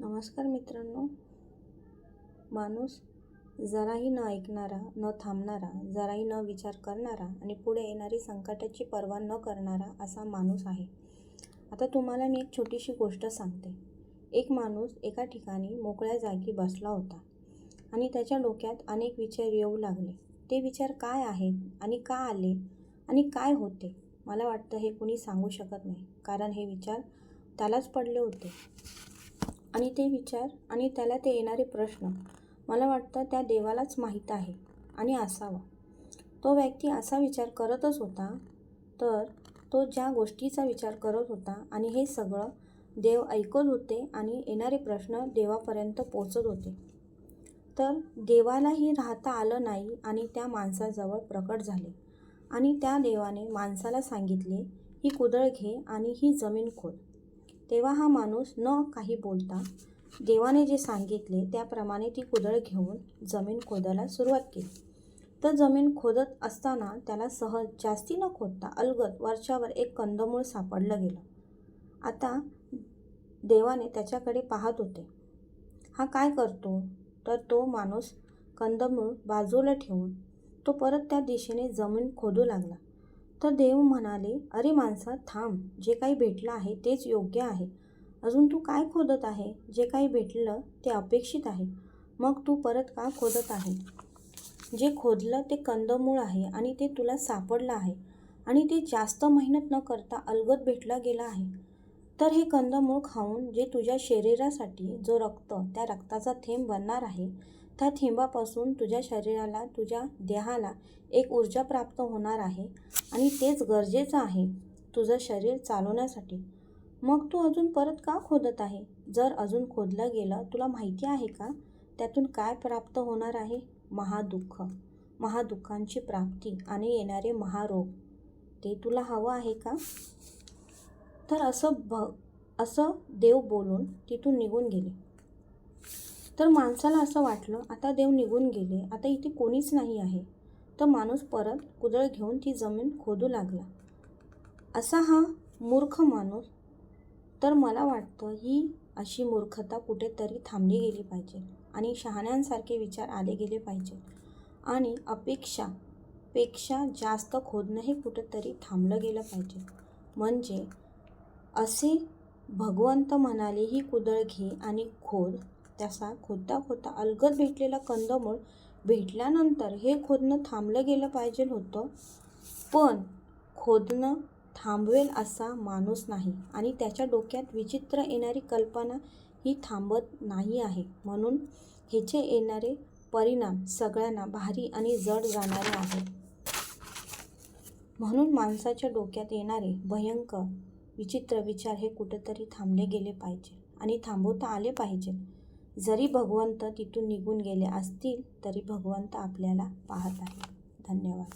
नमस्कार मित्रांनो. माणूस जराही न ऐकणारा, न थांबणारा, जराही न विचार करणारा आणि पुढे येणारी संकटाची पर्वा न करणारा असा माणूस आहे. आता तुम्हाला मी एक छोटीशी गोष्ट सांगते. एक माणूस एका ठिकाणी मोकळ्या जागी बसला होता आणि त्याच्या डोक्यात अनेक विचार येऊ लागले. ते विचार काय आहेत आणि का आले आणि काय होते मला वाटतं हे कुणी सांगू शकत नाही, कारण हे विचार त्यालाच पडले होते. आणि ते विचार आणि त्याला ते येणारे प्रश्न मला वाटतं त्या देवालाच माहीत आहे आणि असावा. तो व्यक्ती असा विचार करतच होता, तर तो ज्या गोष्टीचा विचार करत होता आणि हे सगळं देव ऐकत होते आणि येणारे प्रश्न देवापर्यंत पोचत होते. तर देवालाही राहता आलं नाही आणि त्या माणसाजवळ प्रकट झाले आणि त्या देवाने माणसाला सांगितले, ही कुदळ घे आणि ही जमीन खोद. तेव्हा हा माणूस न काही बोलता देवाने जे सांगितले त्याप्रमाणे ती कुदळ घेऊन जमीन खोदायला सुरुवात केली. तर जमीन खोदत असताना त्याला सहज, जास्ती न खोदता अलगद वरच्यावर एक कंदमूळ सापडलं गेलं. आता देवाने त्याच्याकडे पाहत होते. हा काय करतो? तर तो माणूस कंदमूळ बाजूला ठेवून तो परत त्या दिशेने जमीन खोदू लागला. तर देव म्हणाले, अरे माणसा, थांब. जे काही भेटलं आहे तेच योग्य आहे. अजून तू काय खोदत आहे? जे काही भेटलं ते अपेक्षित आहे. मग तू परत का खोदत आहे? जे खोदलं ते कंदमूळ आहे आणि ते तुला सापडलं आहे आणि ते जास्त मेहनत न करता अलगद भेटलं गेलं आहे. तर हे कंदमूळ खाऊन जे तुझ्या शरीरासाठी जो रक्त, त्या रक्ताचा थेंब बनणार आहे, त्या थेंबापासून तुझ्या शरीराला, तुझ्या देहाला एक ऊर्जा प्राप्त होणार आहे आणि तेच गरजेचं आहे तुझं शरीर चालवण्यासाठी. मग तू अजून परत का खोदत आहे? जर अजून खोदलं गेलं, तुला माहिती आहे का त्यातून काय प्राप्त होणार आहे? महादुःख, महादुःखांची प्राप्ती आणि येणारे महारोग. ते तुला हवं आहे का? तर असं देव बोलून तिथून निघून गेले. तर माणसाला असं वाटलं, आता देव निघून गेले, आता इथे कोणीच नाही आहे. तर माणूस परत कुदळ घेऊन ती जमीन खोदू लागला. असा हा मूर्ख माणूस. तर मला वाटतं ही अशी मूर्खता कुठेतरी थांबली गेली पाहिजे आणि शहाण्यांसारखे विचार आले गेले पाहिजे आणि अपेक्षापेक्षा जास्त खोदणं हे कुठेतरी थांबलं गेलं पाहिजे. म्हणजे असे भगवंत म्हणाले, ही कुदळ घे आणि खोद. तसा खोदता खोदता अलगद भेटलेला कंदमूळ भेटल्यानंतर हे खोदणं थांबलं गेलं पाहिजे होतं. पण खोदणं थांबवेल असा माणूस नाही आणि त्याच्या डोक्यात विचित्र येणारी कल्पना ही थांबत नाही आहे. म्हणून ह्याचे येणारे परिणाम सगळ्यांना भारी आणि जड जाणारे आहेत. म्हणून माणसाच्या डोक्यात येणारे भयंकर विचित्र विचार हे कुठेतरी थांबले गेले पाहिजे आणि थांबवता आले पाहिजे. जरी भगवंत तिथून निघून गेले असतील तरी भगवंत आपल्याला पाहत आहे. धन्यवाद.